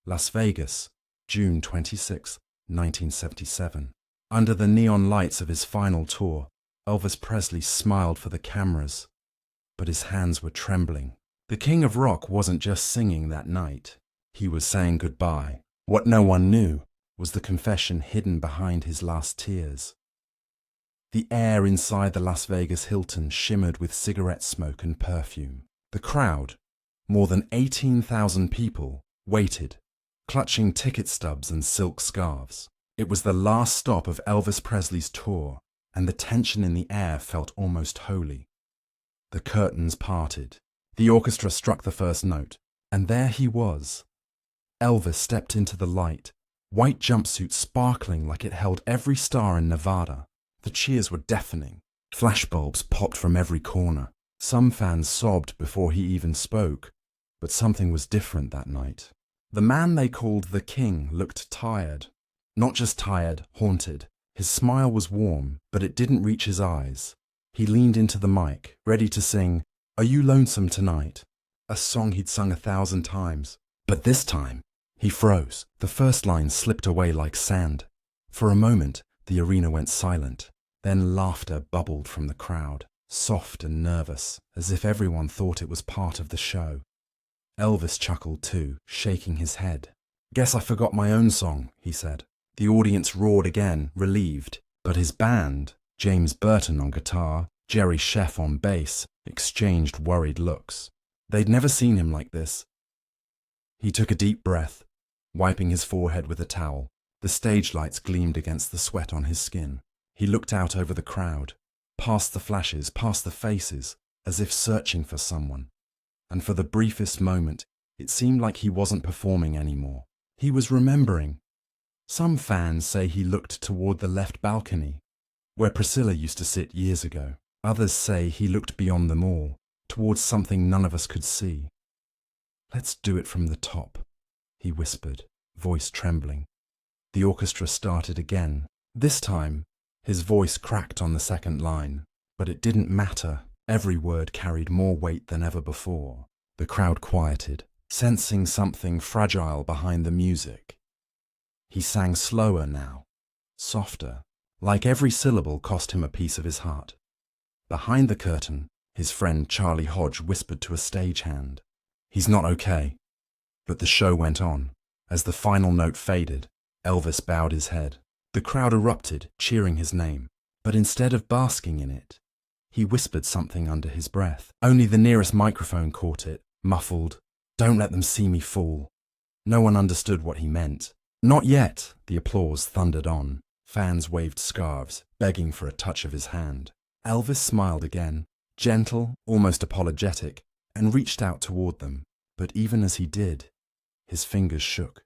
Las Vegas, June 26, 1977. Under the neon lights of his final tour, Elvis Presley smiled for the cameras, but his hands were trembling. The King of Rock wasn't just singing that night. He was saying goodbye. What no one knew was the confession hidden behind his last tears. The air inside the Las Vegas Hilton shimmered with cigarette smoke and perfume. The crowd, more than 18,000 people, waited, clutching ticket stubs and silk scarves. It was the last stop of Elvis Presley's tour, and the tension in the air felt almost holy. The curtains parted. The orchestra struck the first note, and there he was. Elvis stepped into the light, white jumpsuit sparkling like it held every star in Nevada. The cheers were deafening. Flashbulbs popped from every corner. Some fans sobbed before he even spoke, but something was different that night. The man they called the King looked tired. Not just tired, haunted. His smile was warm, but it didn't reach his eyes. He leaned into the mic, ready to sing, "Are You Lonesome Tonight?" a song he'd sung 1,000 times. But this time, he froze. The first line slipped away like sand. For a moment, the arena went silent. Then laughter bubbled from the crowd, soft and nervous, as if everyone thought it was part of the show. Elvis chuckled too, shaking his head. "Guess I forgot my own song," he said. The audience roared again, relieved, but his band, James Burton on guitar, Jerry Sheff on bass, exchanged worried looks. They'd never seen him like this. He took a deep breath, wiping his forehead with a towel. The stage lights gleamed against the sweat on his skin. He looked out over the crowd, past the flashes, past the faces, as if searching for someone. And for the briefest moment, it seemed like he wasn't performing anymore. He was remembering. Some fans say he looked toward the left balcony, where Priscilla used to sit years ago. Others say he looked beyond them all, towards something none of us could see. "Let's do it from the top," he whispered, voice trembling. The orchestra started again. This time, his voice cracked on the second line, but it didn't matter. Every word carried more weight than ever before. The crowd quieted, sensing something fragile behind the music. He sang slower now, softer, like every syllable cost him a piece of his heart. Behind the curtain, his friend Charlie Hodge whispered to a stagehand, "He's not okay." But the show went on. As the final note faded, Elvis bowed his head. The crowd erupted, cheering his name. But instead of basking in it, he whispered something under his breath. Only the nearest microphone caught it, muffled, "Don't let them see me fall." No one understood what he meant. "Not yet," the applause thundered on. Fans waved scarves, begging for a touch of his hand. Elvis smiled again, gentle, almost apologetic, and reached out toward them. But even as he did, his fingers shook.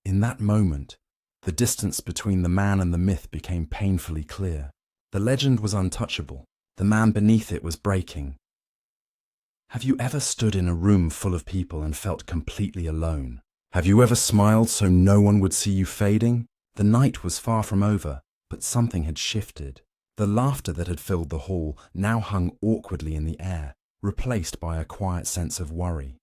In that moment, the distance between the man and the myth became painfully clear. The legend was untouchable. The man beneath it was breaking. Have you ever stood in a room full of people and felt completely alone? Have you ever smiled so no one would see you fading? The night was far from over, but something had shifted. The laughter that had filled the hall now hung awkwardly in the air, replaced by a quiet sense of worry.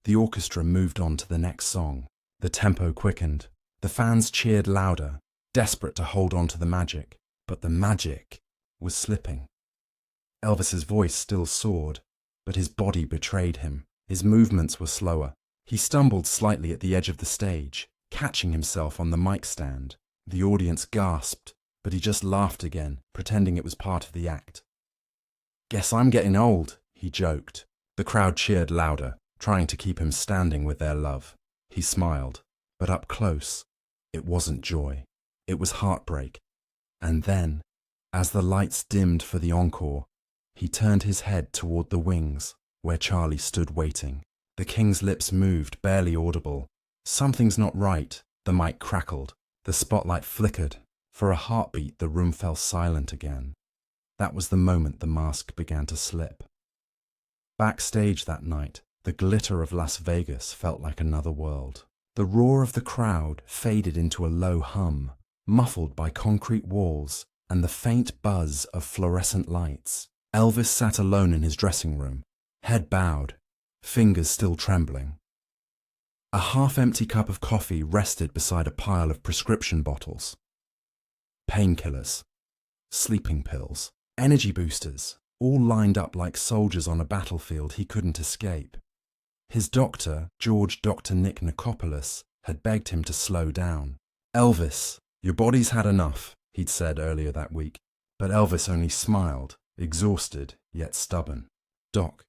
The orchestra moved on to the next song. The tempo quickened. The fans cheered louder, desperate to hold on to the magic. But the magic was slipping. Elvis's voice still soared, but his body betrayed him. His movements were slower. He stumbled slightly at the edge of the stage, catching himself on the mic stand. The audience gasped, but he just laughed again, pretending it was part of the act. "Guess I'm getting old," he joked. The crowd cheered louder, trying to keep him standing with their love. He smiled, but up close, it wasn't joy. It was heartbreak. And then, as the lights dimmed for the encore, he turned his head toward the wings, where Charlie stood waiting. The King's lips moved, barely audible. "Something's not right," the mic crackled. The spotlight flickered. For a heartbeat, the room fell silent again. That was the moment the mask began to slip. Backstage that night, the glitter of Las Vegas felt like another world. The roar of the crowd faded into a low hum, muffled by concrete walls and the faint buzz of fluorescent lights. Elvis sat alone in his dressing room, head bowed, fingers still trembling. A half-empty cup of coffee rested beside a pile of prescription bottles. Painkillers, sleeping pills, energy boosters, all lined up like soldiers on a battlefield he couldn't escape. His doctor, George Dr. Nick Nikopoulos, had begged him to slow down. "Elvis, your body's had enough," he'd said earlier that week. But Elvis only smiled, exhausted yet stubborn. "Doc,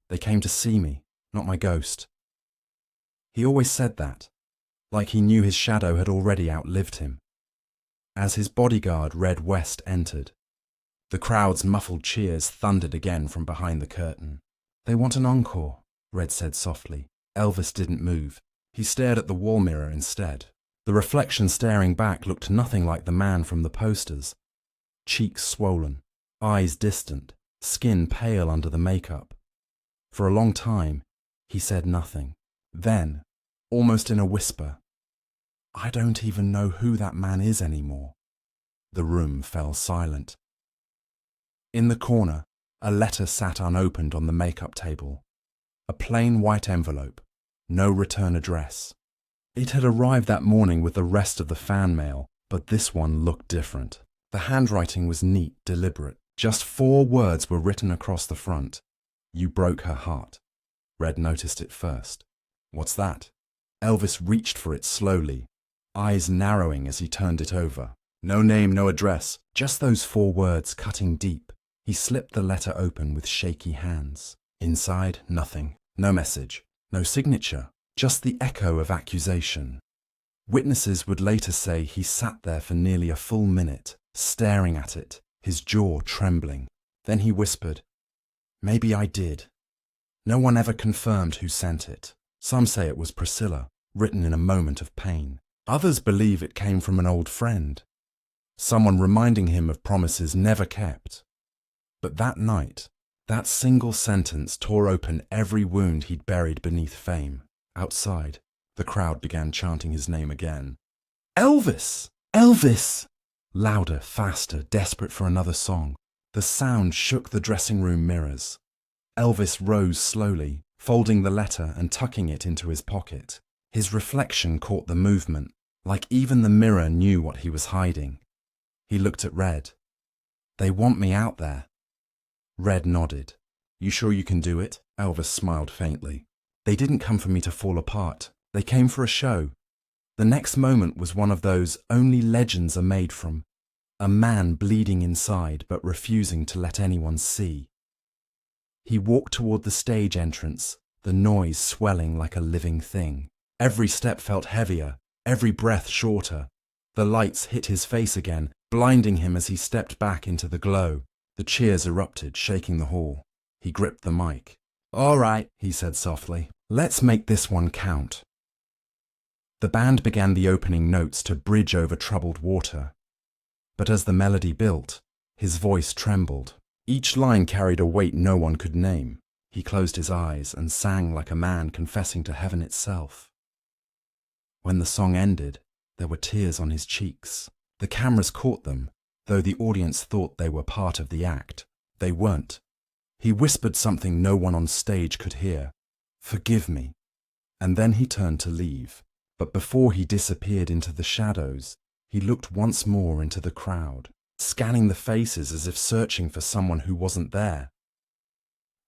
they came to see me, not my ghost." He always said that, like he knew his shadow had already outlived him. As his bodyguard Red West entered, the crowd's muffled cheers thundered again from behind the curtain. "They want an encore," Red said softly. Elvis didn't move. He stared at the wall mirror instead. The reflection staring back looked nothing like the man from the posters. Cheeks swollen, eyes distant, skin pale under the makeup. For a long time, he said nothing. Then, almost in a whisper, "I don't even know who that man is anymore." The room fell silent. In the corner, a letter sat unopened on the makeup table. A plain white envelope, no return address. It had arrived that morning with the rest of the fan mail, but this one looked different. The handwriting was neat, deliberate. Just 4 words were written across the front. "You broke her heart." Red noticed it first. "What's that?" Elvis reached for it slowly, eyes narrowing as he turned it over. No name, no address, just those 4 words cutting deep. He slipped the letter open with shaky hands. Inside, nothing. No message, no signature, just the echo of accusation. Witnesses would later say he sat there for nearly a full minute, staring at it, his jaw trembling. Then he whispered, "Maybe I did." No one ever confirmed who sent it. Some say it was Priscilla, written in a moment of pain. Others believe it came from an old friend, someone reminding him of promises never kept. But that night, that single sentence tore open every wound he'd buried beneath fame. Outside, the crowd began chanting his name again. "Elvis! Elvis!" Louder, faster, desperate for another song. The sound shook the dressing room mirrors. Elvis rose slowly, folding the letter and tucking it into his pocket. His reflection caught the movement, like even the mirror knew what he was hiding. He looked at Red. "They want me out there." Red nodded. "You sure you can do it?" Elvis smiled faintly. "They didn't come for me to fall apart. They came for a show." The next moment was one of those only legends are made from. A man bleeding inside but refusing to let anyone see. He walked toward the stage entrance, the noise swelling like a living thing. Every step felt heavier, every breath shorter. The lights hit his face again, blinding him as he stepped back into the glow. The cheers erupted, shaking the hall. He gripped the mic. "All right," he said softly. "Let's make this one count." The band began the opening notes to Bridge Over Troubled Water. But as the melody built, his voice trembled. Each line carried a weight no one could name. He closed his eyes and sang like a man confessing to heaven itself. When the song ended, there were tears on his cheeks. The cameras caught them, though the audience thought they were part of the act. They weren't. He whispered something no one on stage could hear. "Forgive me." And then he turned to leave. But before he disappeared into the shadows, he looked once more into the crowd, scanning the faces as if searching for someone who wasn't there.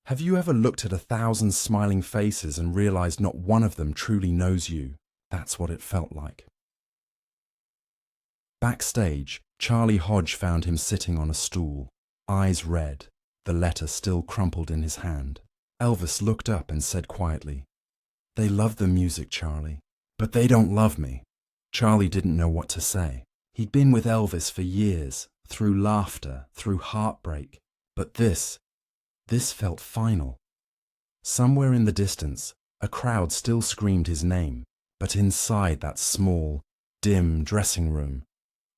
Have you ever looked at 1,000 smiling faces and realized not one of them truly knows you? That's what it felt like. Backstage, Charlie Hodge found him sitting on a stool, eyes red, the letter still crumpled in his hand. Elvis looked up and said quietly, "They love the music, Charlie, but they don't love me." Charlie didn't know what to say. He'd been with Elvis for years, through laughter, through heartbreak, but this felt final. Somewhere in the distance, a crowd still screamed his name, but inside that small, dim dressing room,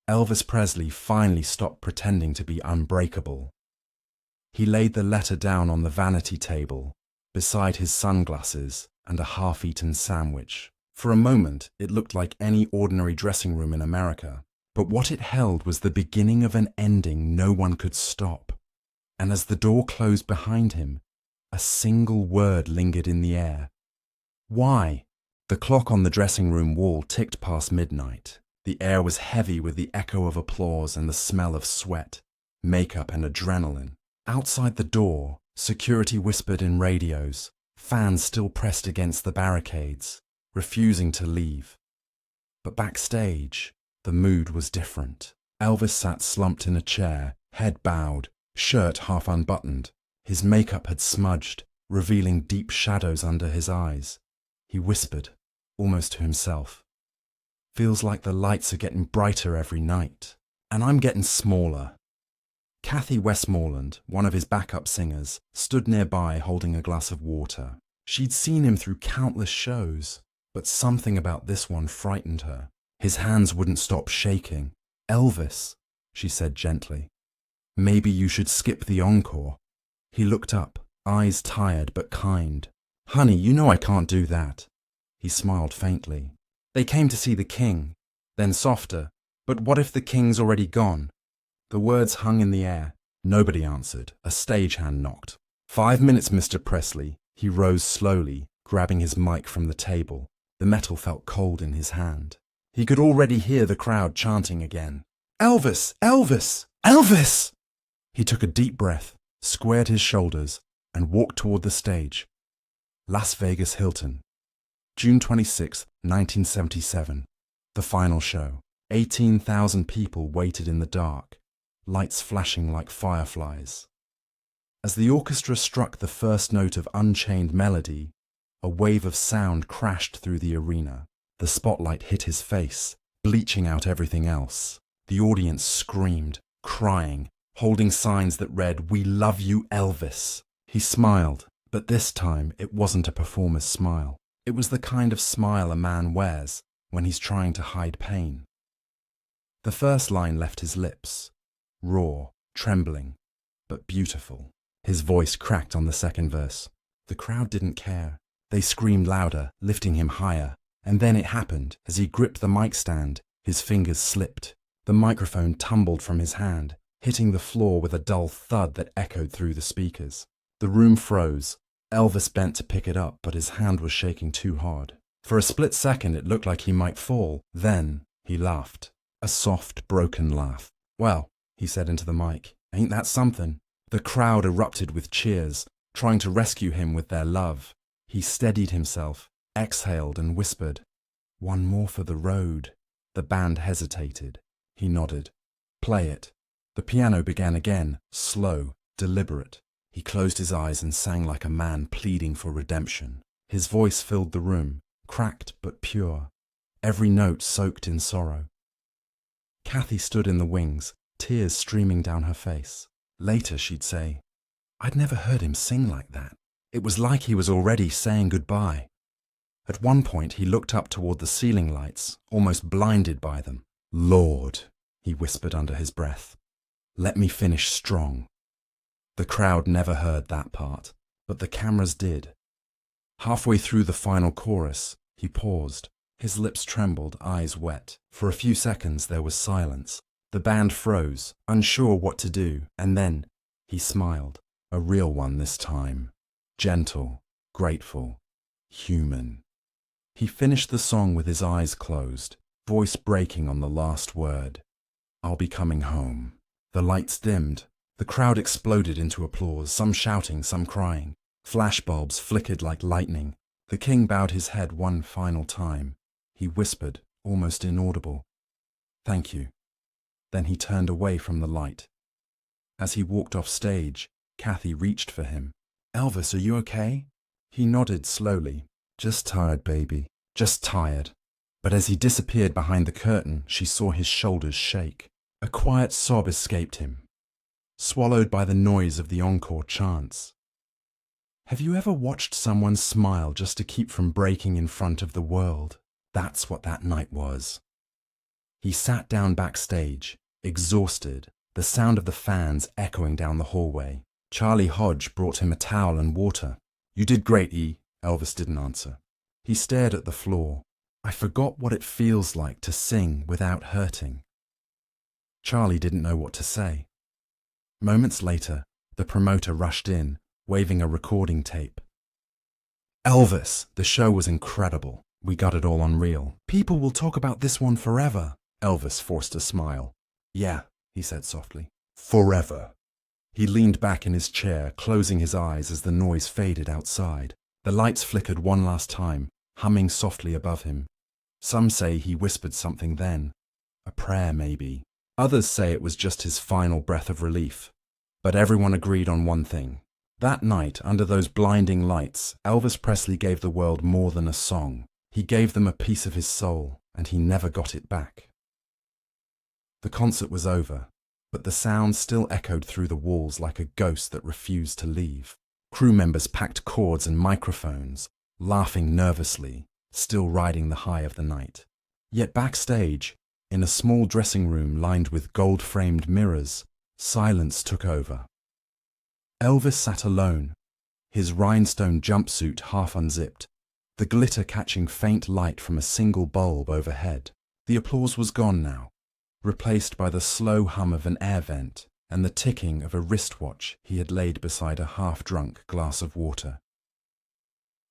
Elvis Presley finally stopped pretending to be unbreakable. He laid the letter down on the vanity table, beside his sunglasses and a half-eaten sandwich. For a moment, it looked like any ordinary dressing room in America, but what it held was the beginning of an ending no one could stop. And as the door closed behind him, a single word lingered in the air. "Why? The clock on the dressing room wall ticked past midnight. The air was heavy with the echo of applause and the smell of sweat, makeup and adrenaline. Outside the door, security whispered in radios, fans still pressed against the barricades, refusing to leave. But backstage, the mood was different. Elvis sat slumped in a chair, head bowed, shirt half unbuttoned. His makeup had smudged, revealing deep shadows under his eyes. He whispered, almost to himself, "Feels like the lights are getting brighter every night, and I'm getting smaller." Kathy Westmoreland, one of his backup singers, stood nearby holding a glass of water. She'd seen him through countless shows, but something about this one frightened her. His hands wouldn't stop shaking. "Elvis," she said gently, "maybe you should skip the encore." He looked up, eyes tired but kind. "Honey, you know I can't do that." He smiled faintly. "They came to see the king." Then softer, "But what if the king's already gone?" The words hung in the air. Nobody answered. A stagehand knocked. "5 minutes, Mr. Presley." He rose slowly, grabbing his mic from the table. The metal felt cold in his hand. He could already hear the crowd chanting again. "Elvis! Elvis! Elvis!" He took a deep breath, squared his shoulders, and walked toward the stage. Las Vegas Hilton. June 26, 1977. The final show. 18,000 people waited in the dark, lights flashing like fireflies. As the orchestra struck the first note of Unchained Melody, a wave of sound crashed through the arena. The spotlight hit his face, bleaching out everything else. The audience screamed, crying, holding signs that read, "We love you, Elvis." He smiled, but this time it wasn't a performer's smile. It was the kind of smile a man wears when he's trying to hide pain. The first line left his lips, raw, trembling, but beautiful. His voice cracked on the second verse. The crowd didn't care. They screamed louder, lifting him higher. And then it happened. As he gripped the mic stand, his fingers slipped. The microphone tumbled from his hand, hitting the floor with a dull thud that echoed through the speakers. The room froze. Elvis bent to pick it up, but his hand was shaking too hard. For a split second, it looked like he might fall. Then he laughed. A soft, broken laugh. "Well," he said into the mic, "ain't that something?" The crowd erupted with cheers, trying to rescue him with their love. He steadied himself, exhaled and whispered, "One more for the road." The band hesitated. He nodded. "Play it." The piano began again, slow, deliberate. He closed his eyes and sang like a man pleading for redemption. His voice filled the room, cracked but pure, every note soaked in sorrow. Kathy stood in the wings, tears streaming down her face. Later she'd say, "I'd never heard him sing like that. It was like he was already saying goodbye." At one point he looked up toward the ceiling lights, almost blinded by them. "Lord," he whispered under his breath, "let me finish strong." The crowd never heard that part, but the cameras did. Halfway through the final chorus, he paused. His lips trembled, eyes wet. For a few seconds there was silence. The band froze, unsure what to do, and then he smiled. A real one this time. Gentle, grateful, human. He finished the song with his eyes closed, voice breaking on the last word. "I'll be coming home." The lights dimmed. The crowd exploded into applause, some shouting, some crying. Flashbulbs flickered like lightning. The king bowed his head one final time. He whispered, almost inaudible, "Thank you." Then he turned away from the light. As he walked off stage, Kathy reached for him. "Elvis, are you okay?" He nodded slowly. "Just tired, baby. Just tired." But as he disappeared behind the curtain, she saw his shoulders shake. A quiet sob escaped him, swallowed by the noise of the encore chants. Have you ever watched someone smile just to keep from breaking in front of the world? That's what that night was. He sat down backstage, exhausted, the sound of the fans echoing down the hallway. Charlie Hodge brought him a towel and water. "You did great, E." Elvis didn't answer. He stared at the floor. "I forgot what it feels like to sing without hurting." Charlie didn't know what to say. Moments later, the promoter rushed in, waving a recording tape. "Elvis, the show was incredible. We got it all on reel. People will talk about this one forever. Elvis forced a smile. Yeah, he said softly. Forever. He leaned back in his chair, closing his eyes as the noise faded outside. The lights flickered one last time, humming softly above him. Some say he whispered something then. A prayer, maybe. Others say it was just his final breath of relief. But everyone agreed on one thing. That night, under those blinding lights, Elvis Presley gave the world more than a song. He gave them a piece of his soul, and he never got it back. The concert was over, but the sound still echoed through the walls like a ghost that refused to leave. Crew members packed cords and microphones, laughing nervously, still riding the high of the night. Yet backstage, in a small dressing room lined with gold-framed mirrors, silence took over. Elvis sat alone, his rhinestone jumpsuit half unzipped, the glitter catching faint light from a single bulb overhead. The applause was gone now, replaced by the slow hum of an air vent and the ticking of a wristwatch he had laid beside a half-drunk glass of water.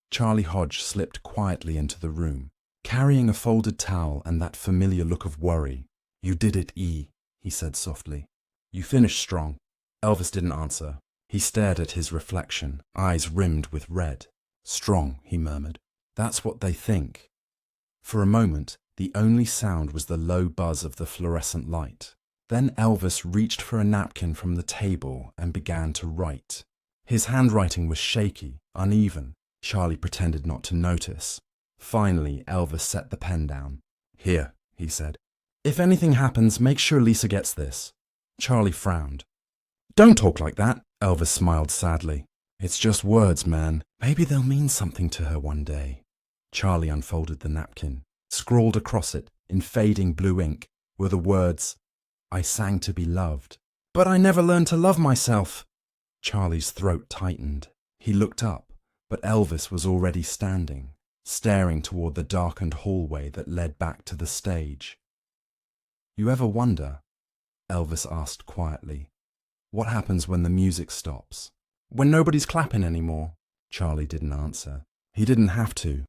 Charlie Hodge slipped quietly into the room, carrying a folded towel and that familiar look of worry. "You did it, E," he said softly. "You finished strong." Elvis didn't answer. He stared at his reflection, eyes rimmed with red. "Strong," he murmured. "That's what they think." For a moment, the only sound was the low buzz of the fluorescent light. Then Elvis reached for a napkin from the table and began to write. His handwriting was shaky, uneven. Charlie pretended not to notice. Finally, Elvis set the pen down. "Here," he said. "If anything happens, make sure Lisa gets this." Charlie frowned. "Don't talk like that," Elvis smiled sadly. "It's just words, man. Maybe they'll mean something to her one day." Charlie unfolded the napkin. Scrawled across it, in fading blue ink, were the words, "I sang to be loved. But I never learned to love myself." Charlie's throat tightened. He looked up, but Elvis was already standing, staring toward the darkened hallway that led back to the stage. "You ever wonder," Elvis asked quietly, "what happens when the music stops? When nobody's clapping anymore?" Charlie didn't answer. He didn't have to.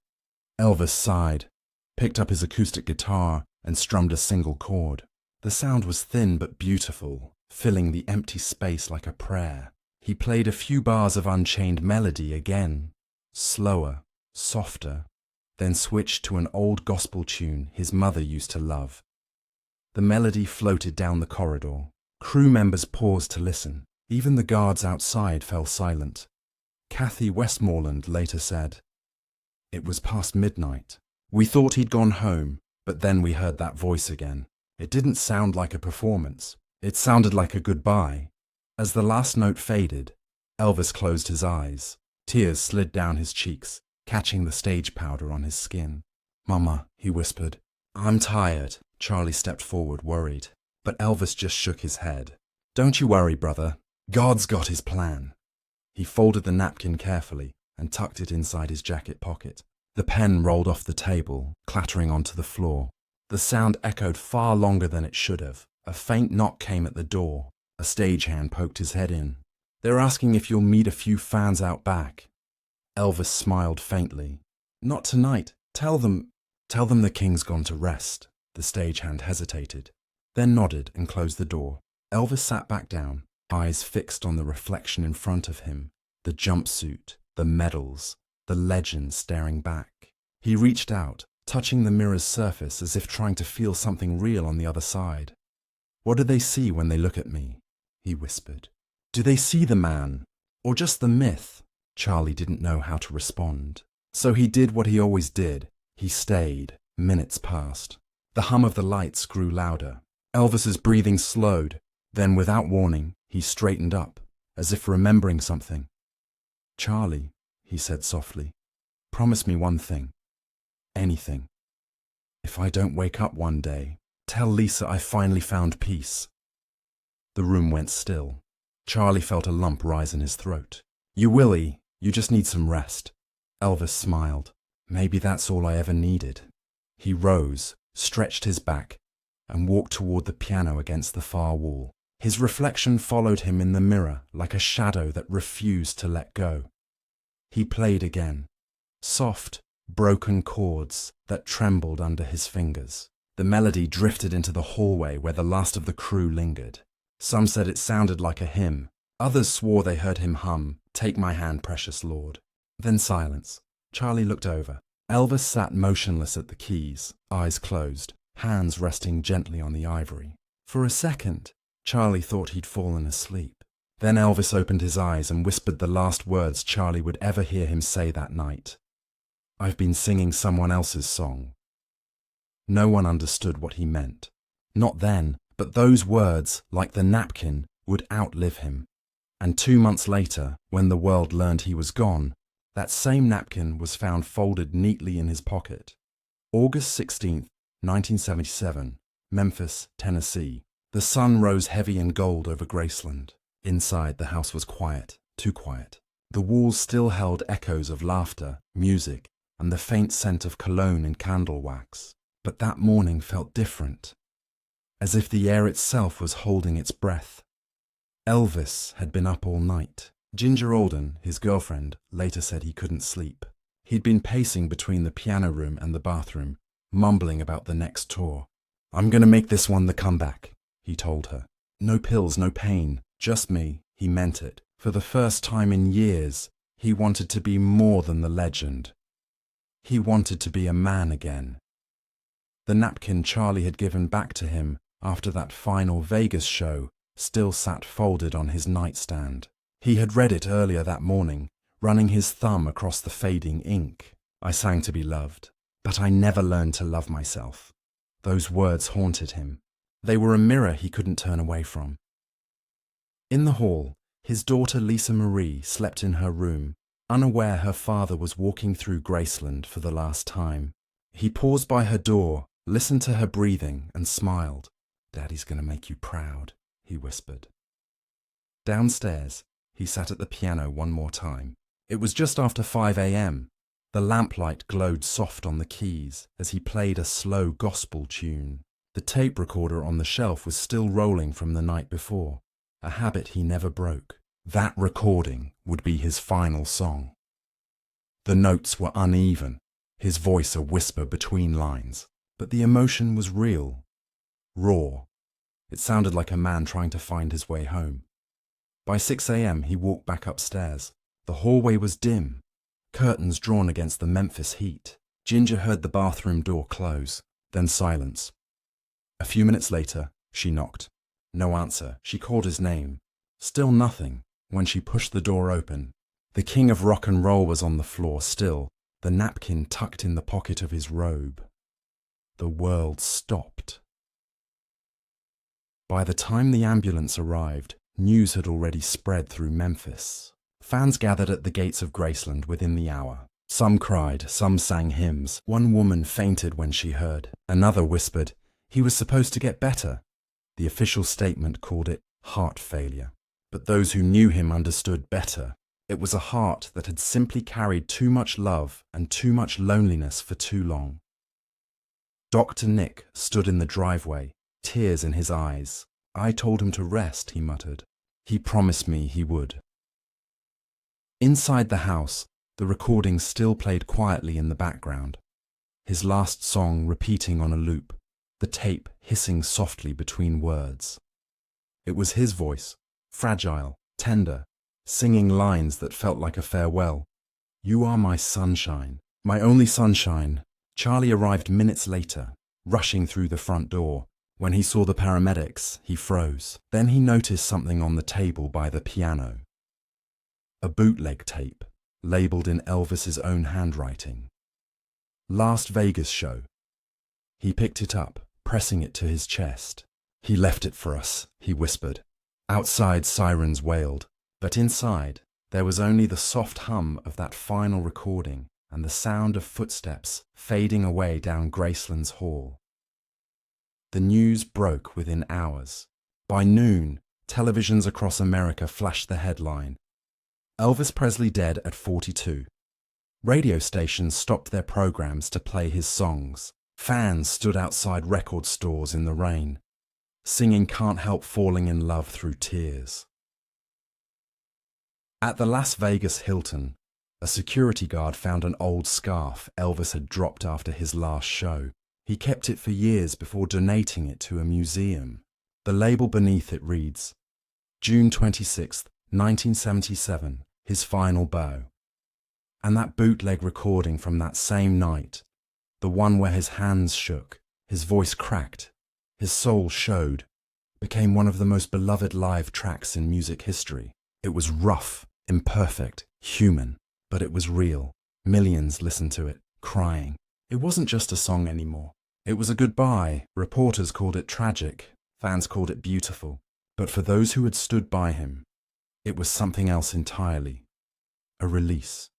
Elvis sighed, picked up his acoustic guitar, and strummed a single chord. The sound was thin but beautiful, filling the empty space like a prayer. He played a few bars of Unchained Melody again, slower, softer, then switched to an old gospel tune his mother used to love. The melody floated down the corridor. Crew members paused to listen. Even the guards outside fell silent. Kathy Westmoreland later said, "It was past midnight. We thought he'd gone home, but then we heard that voice again. It didn't sound like a performance. It sounded like a goodbye." As the last note faded, Elvis closed his eyes. Tears slid down his cheeks, catching the stage powder on his skin. "Mama," he whispered. "I'm tired." Charlie stepped forward, worried. But Elvis just shook his head. "Don't you worry, brother. God's got his plan." He folded the napkin carefully and tucked it inside his jacket pocket. The pen rolled off the table, clattering onto the floor. The sound echoed far longer than it should have. A faint knock came at the door. A stagehand poked his head in. "They're asking if you'll meet a few fans out back." Elvis smiled faintly. "Not tonight. Tell them the king's gone to rest." The stagehand hesitated, then nodded and closed the door. Elvis sat back down, eyes fixed on the reflection in front of him, the jumpsuit, the medals, the legend staring back. He reached out, touching the mirror's surface as if trying to feel something real on the other side. "What do they see when they look at me?" he whispered. "Do they see the man, or just the myth?" Charlie didn't know how to respond. So he did what he always did. He stayed. Minutes passed. The hum of the lights grew louder. Elvis's breathing slowed. Then, without warning, he straightened up, as if remembering something. "Charlie," he said softly, "promise me one thing. Anything. If I don't wake up one day, tell Lisa I finally found peace." The room went still. Charlie felt a lump rise in his throat. "You will, E. You just need some rest." Elvis smiled. "Maybe that's all I ever needed." He rose, stretched his back, and walked toward the piano against the far wall. His reflection followed him in the mirror like a shadow that refused to let go. He played again. Soft, broken chords that trembled under his fingers. The melody drifted into the hallway where the last of the crew lingered. Some said it sounded like a hymn. Others swore they heard him hum, "Take my hand, precious Lord." Then silence. Charlie looked over. Elvis sat motionless at the keys, eyes closed, hands resting gently on the ivory. For a second, Charlie thought he'd fallen asleep. Then Elvis opened his eyes and whispered the last words Charlie would ever hear him say that night. "I've been singing someone else's song." No one understood what he meant. Not then, but those words, like the napkin, would outlive him. And 2 months later, when the world learned he was gone, that same napkin was found folded neatly in his pocket. August 16th, 1977, Memphis, Tennessee. The sun rose heavy and gold over Graceland. Inside, the house was quiet, too quiet. The walls still held echoes of laughter, music, and the faint scent of cologne and candle wax. But that morning felt different, as if the air itself was holding its breath. Elvis had been up all night. Ginger Alden, his girlfriend, later said he couldn't sleep. He'd been pacing between the piano room and the bathroom, mumbling about the next tour. "I'm gonna make this one the comeback," he told her. "No pills, no pain, just me." He meant it. For the first time in years, he wanted to be more than the legend. He wanted to be a man again. The napkin Charlie had given back to him after that final Vegas show still sat folded on his nightstand. He had read it earlier that morning, running his thumb across the fading ink. "I sang to be loved, but I never learned to love myself." Those words haunted him. They were a mirror he couldn't turn away from. In the hall, his daughter Lisa Marie slept in her room, unaware her father was walking through Graceland for the last time. He paused by her door, listened to her breathing, and smiled. "Daddy's going to make you proud," he whispered. Downstairs, he sat at the piano one more time. It was just after 5 a.m. The lamplight glowed soft on the keys as he played a slow gospel tune. The tape recorder on the shelf was still rolling from the night before, a habit he never broke. That recording would be his final song. The notes were uneven, his voice a whisper between lines, but the emotion was real, raw. It sounded like a man trying to find his way home. By 6 a.m. he walked back upstairs. The hallway was dim, curtains drawn against the Memphis heat. Ginger heard the bathroom door close, then silence. A few minutes later, she knocked. No answer. She called his name. Still nothing. When she pushed the door open, the king of rock and roll was on the floor still, the napkin tucked in the pocket of his robe. The world stopped. By the time the ambulance arrived, news had already spread through Memphis. Fans gathered at the gates of Graceland within the hour. Some cried, some sang hymns. One woman fainted when she heard. Another whispered, "He was supposed to get better." The official statement called it heart failure. But those who knew him understood better. It was a heart that had simply carried too much love and too much loneliness for too long. Dr. Nick stood in the driveway, tears in his eyes. "I told him to rest," he muttered. "He promised me he would." Inside the house, the recording still played quietly in the background, his last song repeating on a loop, the tape hissing softly between words. It was his voice, fragile, tender, singing lines that felt like a farewell. "You are my sunshine, my only sunshine." Charlie arrived minutes later, rushing through the front door. When he saw the paramedics, he froze. Then he noticed something on the table by the piano. A bootleg tape, labeled in Elvis's own handwriting. "Last Vegas show." He picked it up, pressing it to his chest. "He left it for us," he whispered. Outside, sirens wailed, but inside, there was only the soft hum of that final recording and the sound of footsteps fading away down Graceland's hall. The news broke within hours. By noon, televisions across America flashed the headline, "Elvis Presley dead at 42. Radio stations stopped their programs to play his songs. Fans stood outside record stores in the rain, singing "Can't Help Falling in Love" through tears. At the Las Vegas Hilton, A security guard found an old scarf Elvis had dropped after his last show. He kept it for years before donating it to a museum. The label beneath it reads, June 26, 1977, his final bow. And that bootleg recording from that same night, the one where his hands shook, his voice cracked, his soul showed, became one of the most beloved live tracks in music history. It was rough, imperfect, human, but it was real. Millions listened to it, crying. It wasn't just a song anymore. It was a goodbye. Reporters called it tragic. Fans called it beautiful. But for those who had stood by him, it was something else entirely. A release.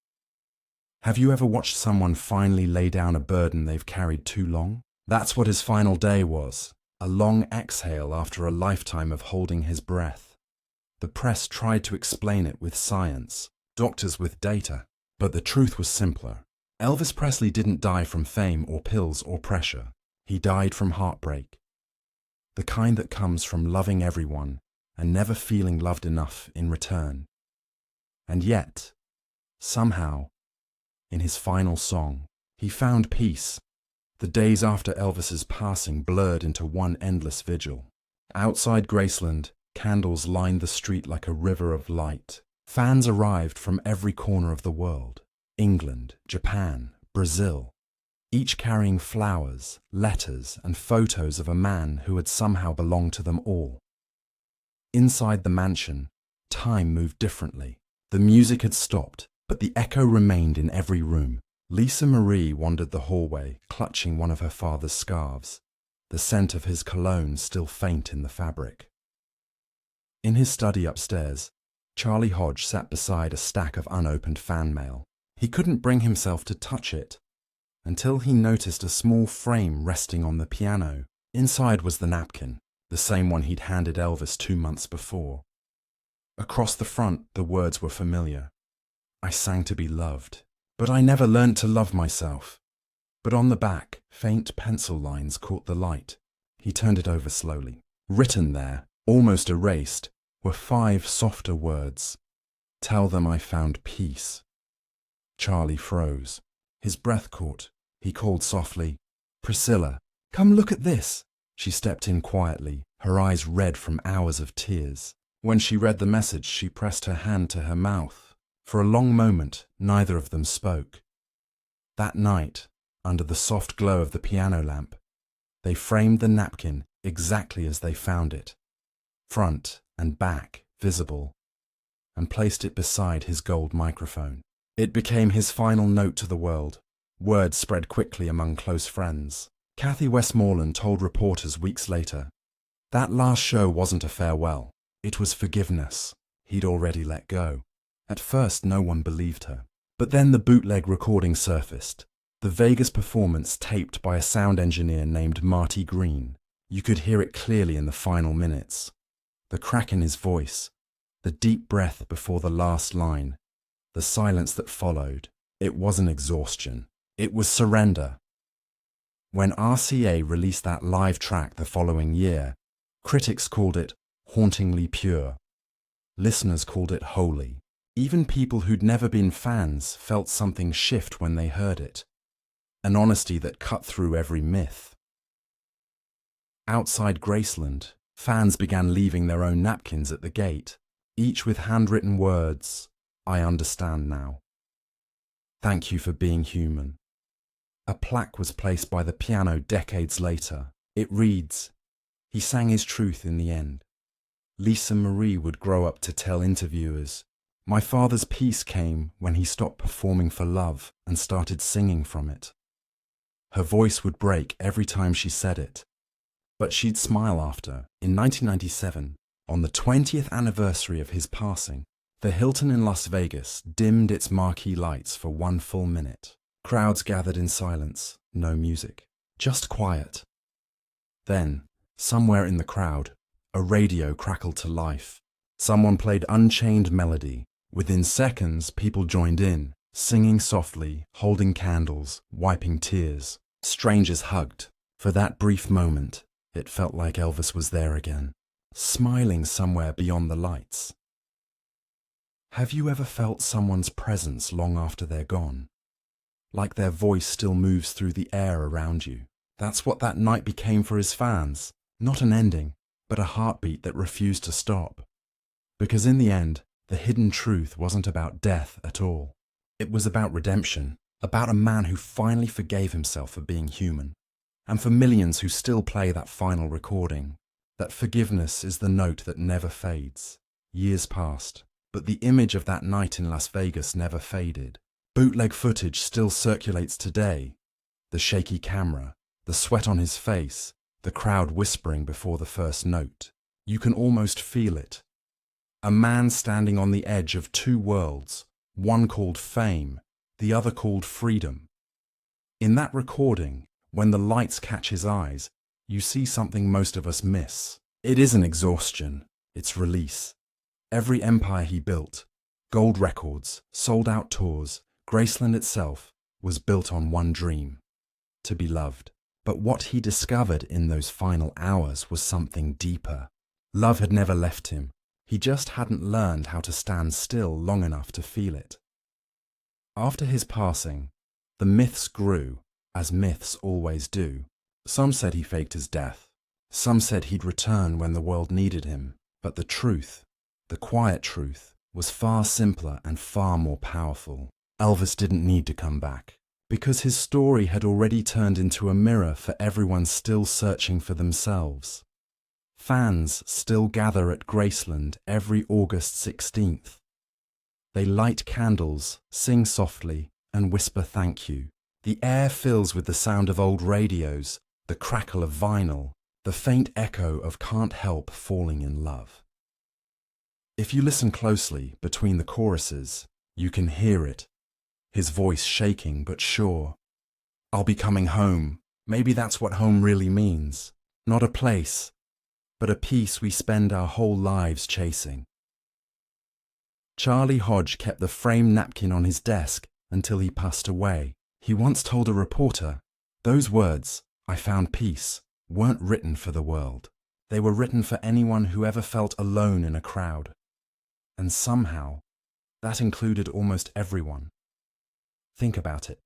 Have you ever watched someone finally lay down a burden they've carried too long? That's what his final day was. A long exhale after a lifetime of holding his breath. The press tried to explain it with science, doctors with data, but the truth was simpler. Elvis Presley didn't die from fame or pills or pressure. He died from heartbreak. The kind that comes from loving everyone and never feeling loved enough in return. And yet, somehow, in his final song, he found peace. The days after Elvis's passing blurred into one endless vigil. Outside Graceland, candles lined the street like a river of light. Fans arrived from every corner of the world. England, Japan, Brazil. Each carrying flowers, letters, and photos of a man who had somehow belonged to them all. Inside the mansion, time moved differently. The music had stopped, but the echo remained in every room. Lisa Marie wandered the hallway, clutching one of her father's scarves, the scent of his cologne still faint in the fabric. In his study upstairs, Charlie Hodge sat beside a stack of unopened fan mail. He couldn't bring himself to touch it, until he noticed a small frame resting on the piano. Inside was the napkin, the same one he'd handed Elvis 2 months before. Across the front, the words were familiar. I sang to be loved, but I never learned to love myself. But on the back, faint pencil lines caught the light. He turned it over slowly. Written there, almost erased, were 5 softer words. Tell them I found peace. Charlie froze. His breath caught. He called softly, Priscilla, come look at this. She stepped in quietly, her eyes red from hours of tears. When she read the message, she pressed her hand to her mouth. For a long moment, neither of them spoke. That night, under the soft glow of the piano lamp, they framed the napkin exactly as they found it, front and back visible, and placed it beside his gold microphone. It became his final note to the world. Word spread quickly among close friends. Kathy Westmoreland told reporters weeks later, that last show wasn't a farewell. It was forgiveness. He'd already let go. At first, no one believed her. But then the bootleg recording surfaced. The Vegas performance taped by a sound engineer named Marty Green. You could hear it clearly in the final minutes. The crack in his voice, the deep breath before the last line, the silence that followed. It wasn't exhaustion. It was surrender. When RCA released that live track the following year, critics called it hauntingly pure. Listeners called it holy. Even people who'd never been fans felt something shift when they heard it. An honesty that cut through every myth. Outside Graceland, fans began leaving their own napkins at the gate, each with handwritten words, I understand now. Thank you for being human. A plaque was placed by the piano decades later. It reads, he sang his truth in the end. Lisa Marie would grow up to tell interviewers, my father's peace came when he stopped performing for love and started singing from it. Her voice would break every time she said it, but she'd smile after. In 1997, on the 20th anniversary of his passing, the Hilton in Las Vegas dimmed its marquee lights for 1 full minute. Crowds gathered in silence, no music, just quiet. Then, somewhere in the crowd, a radio crackled to life. Someone played Unchained Melody. Within seconds, people joined in, singing softly, holding candles, wiping tears. Strangers hugged. For that brief moment, it felt like Elvis was there again, smiling somewhere beyond the lights. Have you ever felt someone's presence long after they're gone? Like their voice still moves through the air around you. That's what that night became for his fans. Not an ending, but a heartbeat that refused to stop. Because in the end, the hidden truth wasn't about death at all. It was about redemption, about a man who finally forgave himself for being human. And for millions who still play that final recording, that forgiveness is the note that never fades. Years passed, but the image of that night in Las Vegas never faded. Bootleg footage still circulates today. The shaky camera, the sweat on his face, the crowd whispering before the first note. You can almost feel it. A man standing on the edge of two worlds, one called fame, the other called freedom. In that recording, when the lights catch his eyes, you see something most of us miss. It isn't exhaustion, it's release. Every empire he built, gold records, sold-out tours, Graceland itself, was built on one dream: to be loved. But what he discovered in those final hours was something deeper. Love had never left him. He just hadn't learned how to stand still long enough to feel it. After his passing, the myths grew, as myths always do. Some said he faked his death. Some said he'd return when the world needed him. But the truth, the quiet truth, was far simpler and far more powerful. Elvis didn't need to come back, because his story had already turned into a mirror for everyone still searching for themselves. Fans still gather at Graceland every August 16th. They light candles, sing softly, and whisper thank you. The air fills with the sound of old radios, the crackle of vinyl, the faint echo of Can't Help Falling in Love. If you listen closely between the choruses, you can hear it. His voice shaking but sure. I'll be coming home. Maybe that's what home really means. Not a place, but a piece we spend our whole lives chasing. Charlie Hodge kept the framed napkin on his desk until he passed away. He once told a reporter, "Those words, 'I found peace,' weren't written for the world. They were written for anyone who ever felt alone in a crowd." And somehow, that included almost everyone. Think about it.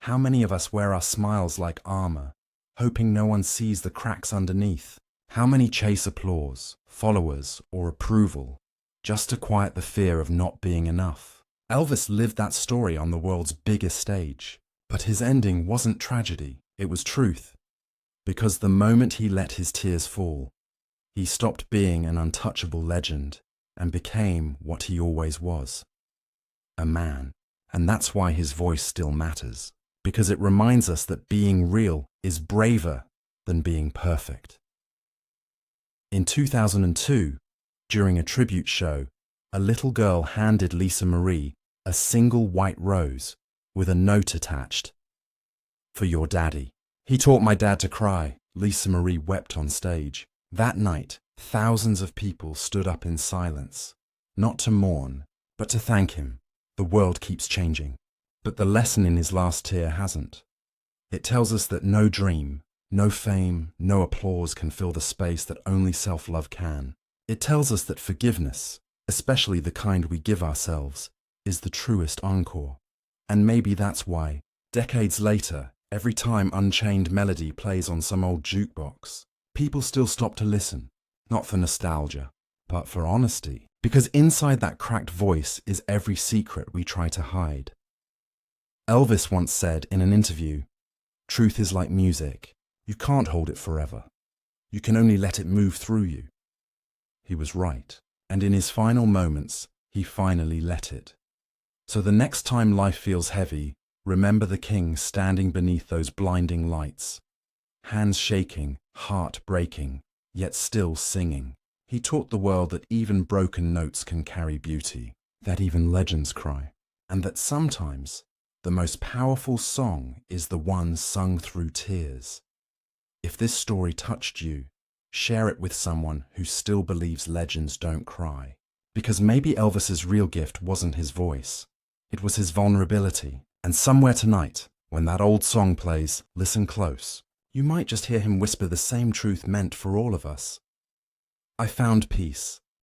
How many of us wear our smiles like armor, hoping no one sees the cracks underneath? How many chase applause, followers, or approval, just to quiet the fear of not being enough? Elvis lived that story on the world's biggest stage. But his ending wasn't tragedy, it was truth. Because the moment he let his tears fall, he stopped being an untouchable legend and became what he always was: a man. And that's why his voice still matters, because it reminds us that being real is braver than being perfect. In 2002, during a tribute show, a little girl handed Lisa Marie a single white rose with a note attached. "For your daddy. He taught my dad to cry," Lisa Marie wept on stage. That night, thousands of people stood up in silence, not to mourn, but to thank him. The world keeps changing, but the lesson in his last tear hasn't. It tells us that no dream, no fame, no applause can fill the space that only self-love can. It tells us that forgiveness, especially the kind we give ourselves, is the truest encore. And maybe that's why, decades later, every time Unchained Melody plays on some old jukebox, people still stop to listen, not for nostalgia, but for honesty. Because inside that cracked voice is every secret we try to hide. Elvis once said in an interview, "Truth is like music. You can't hold it forever. You can only let it move through you." He was right, and in his final moments, he finally let it. So the next time life feels heavy, remember the king standing beneath those blinding lights, hands shaking, heart breaking, yet still singing. He taught the world that even broken notes can carry beauty, that even legends cry, and that sometimes the most powerful song is the one sung through tears. If this story touched you, share it with someone who still believes legends don't cry. Because maybe Elvis's real gift wasn't his voice, it was his vulnerability. And somewhere tonight, when that old song plays, listen close. You might just hear him whisper the same truth meant for all of us. I found peace.